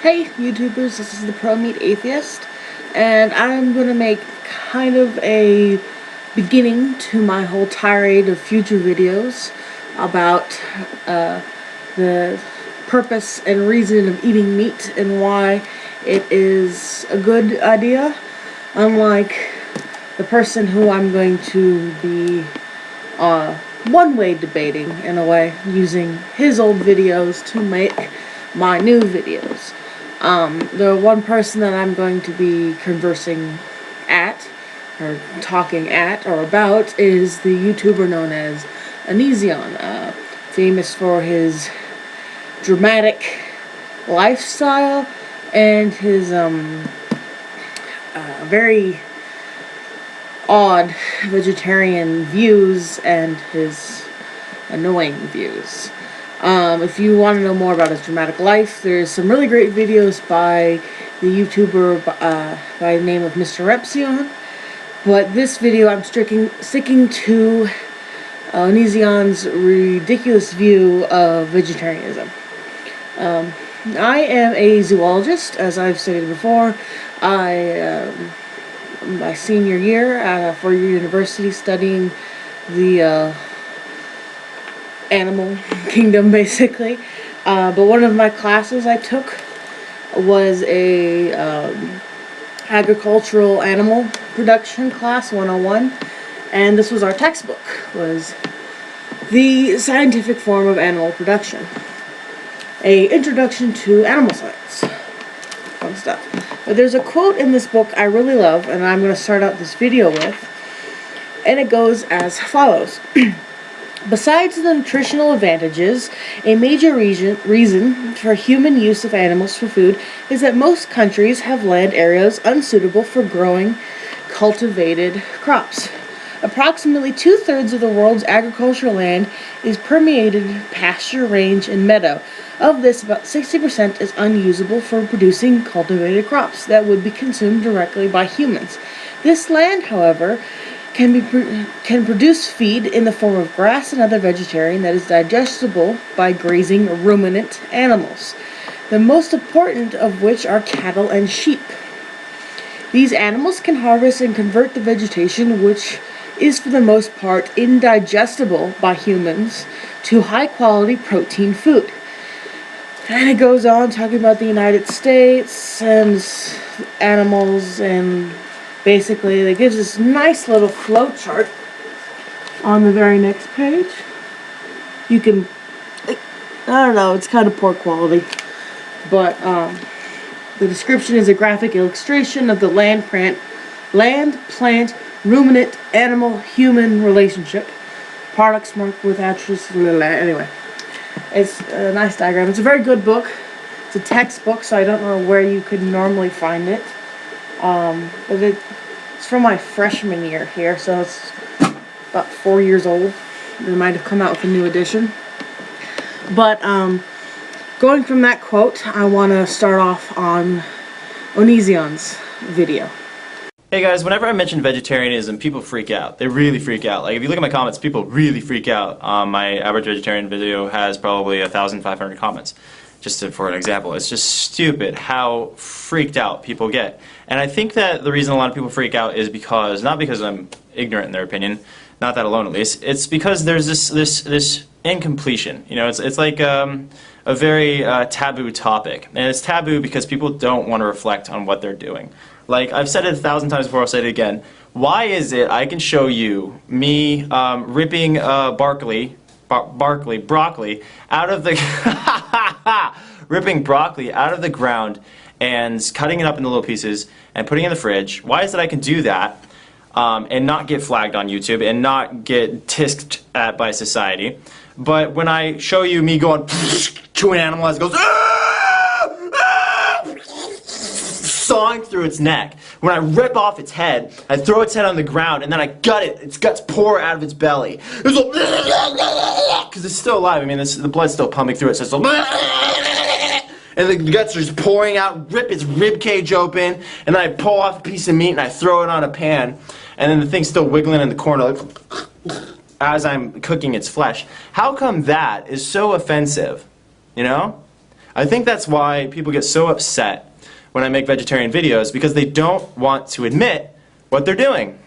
Hey YouTubers, this is the Pro Meat Atheist, and I'm going to make kind of a beginning to my whole tirade of future videos about the purpose and reason of eating meat and why it is a good idea, unlike the person who I'm going to be one-way debating, in a way, using his old videos to make my new videos. The one person that I'm going to be conversing at, or talking at, or about, is the YouTuber known as Onision, famous for his dramatic lifestyle and his very odd vegetarian views and his annoying views. If you want to know more about his dramatic life, there's some really great videos by the YouTuber by the name of Mr. Repsion. But this video, I'm sticking to Onision's ridiculous view of vegetarianism. I am a zoologist, as I've stated before. My senior year at a four-year university studying the animal kingdom, basically. But one of my classes I took was a agricultural animal production class 101, and this was our textbook, was the scientific form of animal production, a introduction to animal science, fun stuff. But there's a quote in this book I really love, and I'm going to start out this video with, and it goes as follows. Besides the nutritional advantages, a major reason for human use of animals for food is that most countries have land areas unsuitable for growing cultivated crops. Approximately 2/3 of the world's agricultural land is permeated pasture, range, and meadow. Of this, about 60% is unusable for producing cultivated crops that would be consumed directly by humans. This land, however, can produce feed in the form of grass and other vegetation that is digestible by grazing ruminant animals, the most important of which are cattle and sheep. These animals can harvest and convert the vegetation, which is for the most part indigestible by humans, to high-quality protein food. And it goes on talking about the United States and animals, and basically it gives this nice little flow chart on the very next page. You can, I don't know, it's kind of poor quality, but the description is a graphic illustration of the land, plant, ruminant, animal, human relationship. Products marked with attributes, anyway. It's a nice diagram. It's a very good book. It's a textbook, so I don't know where you could normally find it. But it's from my freshman year here, so it's about 4 years old. They might have come out with a new edition. But going from that quote, I want to start off on Onision's video. Hey guys, whenever I mention vegetarianism, people freak out. They really freak out. Like, if you look at my comments, people really freak out. My average vegetarian video has probably 1,500 comments, for an example. It's just stupid how freaked out people get. And I think that the reason a lot of people freak out is because, not because I'm ignorant in their opinion, not that alone at least, it's because there's this incompletion. You know, it's like a very taboo topic. And it's taboo because people don't want to reflect on what they're doing. Like, I've said it 1,000 times before, I'll say it again. Why is it I can show you me ripping broccoli out of the ripping broccoli out of the ground and cutting it up into little pieces and putting it in the fridge? Why is it I can do that and not get flagged on YouTube and not get tisked at by society? But when I show you me going to an animal as it goes sawing through its neck, when I rip off its head, I throw its head on the ground, and then I gut it, its guts pour out of its belly. It's like, because it's still alive. I mean, the blood's still pumping through it, so it's like, and the guts are just pouring out, rip its rib cage open, and then I pull off a piece of meat and I throw it on a pan, and then the thing's still wiggling in the corner like, as I'm cooking its flesh. How come that is so offensive? You know? I think that's why people get so upset when I make vegetarian videos, because they don't want to admit what they're doing.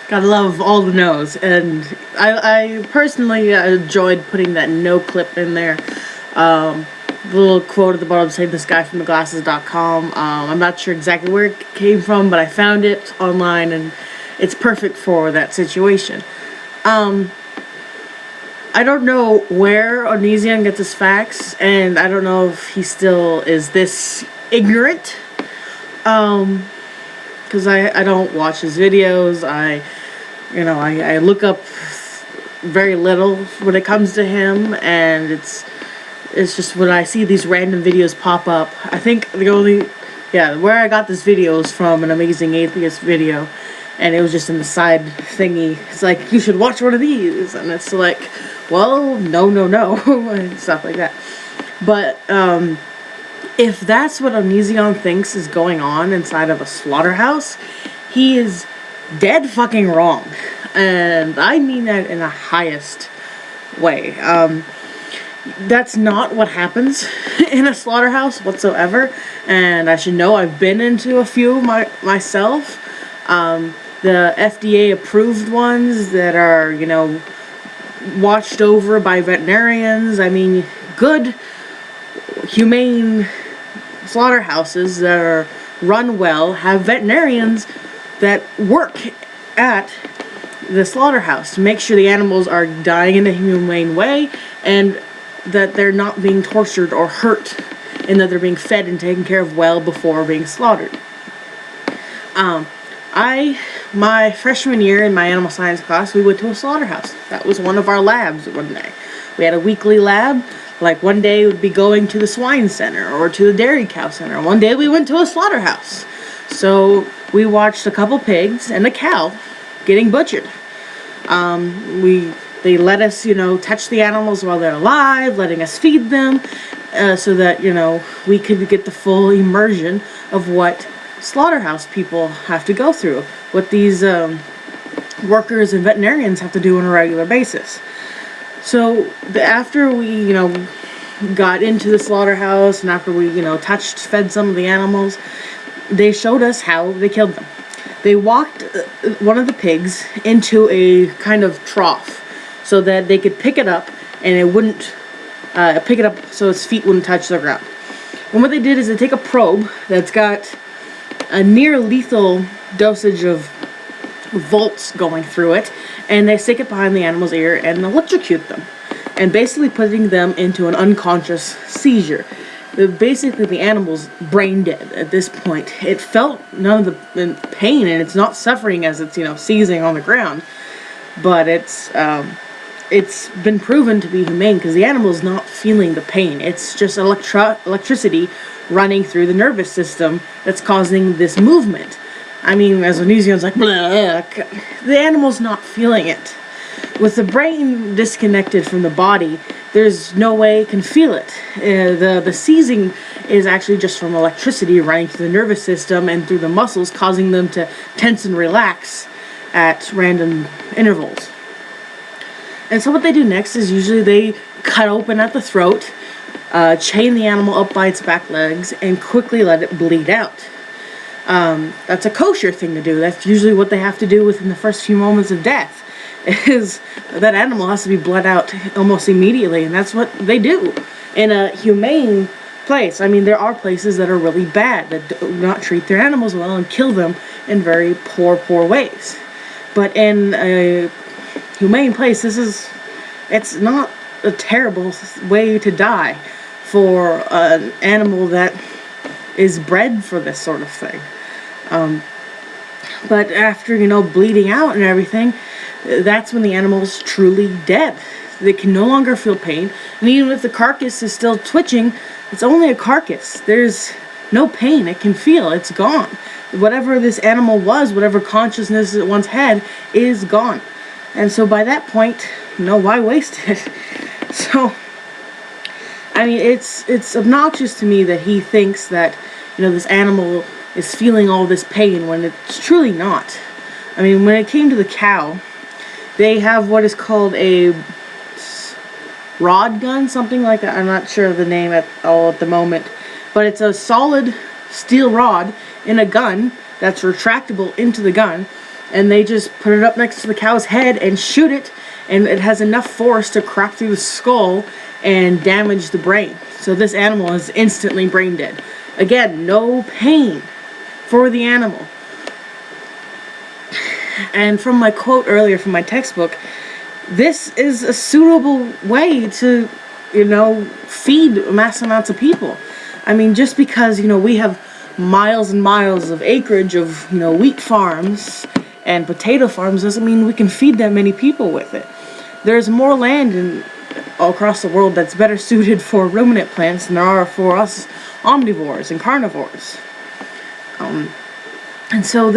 Gotta love all the no's, and I personally enjoyed putting that no clip in there. The little quote at the bottom saying this guy from theglasses.com. I'm not sure exactly where it came from, but I found it online, and it's perfect for that situation. I don't know where Onision gets his facts, and I don't know if he still is this ignorant. Because I don't watch his videos. I look up very little when it comes to him, and it's just when I see these random videos pop up. I think where I got this video is from an Amazing Atheist video, and it was just in the side thingy. It's like, you should watch one of these, and it's like, well, no, and stuff like that. But if that's what Onision thinks is going on inside of a slaughterhouse, he is dead fucking wrong. And I mean that in the highest way. That's not what happens in a slaughterhouse whatsoever. And I should know, I've been into a few myself. The FDA approved ones that are, watched over by veterinarians. I mean, good, humane slaughterhouses that are run well have veterinarians that work at the slaughterhouse to make sure the animals are dying in a humane way, and that they're not being tortured or hurt, and that they're being fed and taken care of well before being slaughtered. My freshman year in my animal science class, we went to a slaughterhouse. That was one of our labs one day. We had a weekly lab. Like, one day we'd be going to the swine center or to the dairy cow center. One day we went to a slaughterhouse. So we watched a couple pigs and a cow getting butchered. They let us, touch the animals while they're alive, letting us feed them, so that, we could get the full immersion of what slaughterhouse people have to go through, what these workers and veterinarians have to do on a regular basis. So after we, got into the slaughterhouse, and after we, fed some of the animals, they showed us how they killed them. They walked one of the pigs into a kind of trough so that they could pick it up, and it wouldn't pick it up so its feet wouldn't touch the ground. And what they did is they take a probe that's got a near lethal dosage of volts going through it, and they stick it behind the animal's ear and electrocute them, and basically putting them into an unconscious seizure. Basically, the animal's brain dead at this point. It felt none of the pain, and it's not suffering as it's, seizing on the ground. But it's been proven to be humane because the animal's not feeling the pain. It's just electricity running through the nervous system that's causing this movement. I mean, as Onision's like, blah, the animal's not feeling it. With the brain disconnected from the body, there's no way it can feel it. The seizing is actually just from electricity running through the nervous system and through the muscles, causing them to tense and relax at random intervals. And so what they do next is usually they cut open at the throat, chain the animal up by its back legs, and quickly let it bleed out. That's a kosher thing to do. That's usually what they have to do within the first few moments of death. Is that animal has to be bled out almost immediately, and that's what they do in a humane place. I mean, there are places that are really bad that do not treat their animals well and kill them in very poor ways. But in a humane place, it's not a terrible way to die for an animal that is bred for this sort of thing. But after, bleeding out and everything, that's when the animal's truly dead. They can no longer feel pain, and even if the carcass is still twitching, it's only a carcass. There's no pain it can feel. It's gone. Whatever this animal was, whatever consciousness it once had, is gone. And so by that point, why waste it? So, I mean, it's obnoxious to me that he thinks that, this animal is feeling all this pain when it's truly not. I mean, when it came to the cow, they have what is called a rod gun, something like that. I'm not sure of the name at the moment, but it's a solid steel rod in a gun that's retractable into the gun, and they just put it up next to the cow's head and shoot it, and it has enough force to crack through the skull and damage the brain. So this animal is instantly brain dead. Again, no pain for the animal. And from my quote earlier from my textbook, this is a suitable way to, feed mass amounts of people. I mean, just because, we have miles and miles of acreage of, wheat farms and potato farms doesn't mean we can feed that many people with it. There's more land all across the world that's better suited for ruminant plants than there are for us omnivores and carnivores. And so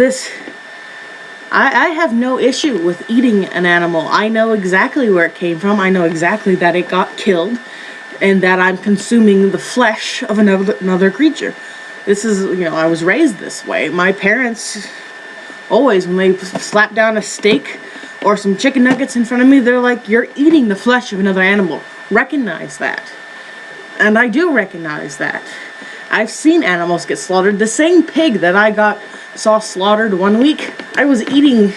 I have no issue with eating an animal. I know exactly where it came from. I know exactly that it got killed, and that I'm consuming the flesh of another creature. This is, I was raised this way. My parents always, when they slap down a steak or some chicken nuggets in front of me, they're like, "You're eating the flesh of another animal. Recognize that." And I do recognize that. I've seen animals get slaughtered. The same pig that I saw slaughtered one week, I was eating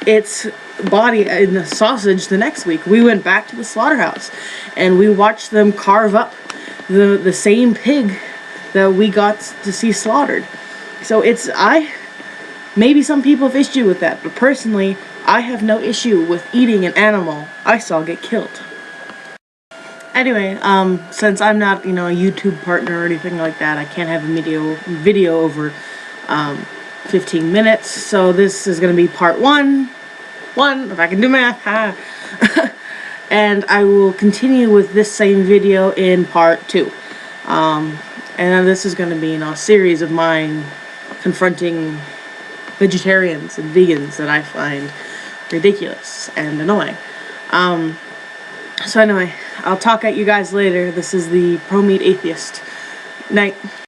its body in the sausage the next week. We went back to the slaughterhouse and we watched them carve up the same pig that we got to see slaughtered. So maybe some people have issue with that, but personally, I have no issue with eating an animal I saw get killed. Anyway, since I'm not, a YouTube partner or anything like that, I can't have a video over 15 minutes. So this is going to be part one, if I can do math, and I will continue with this same video in part 2. And then this is going to be, a series of mine confronting vegetarians and vegans that I find ridiculous and annoying. So anyway, I'll talk at you guys later. This is the Pro Meat Atheist. Night.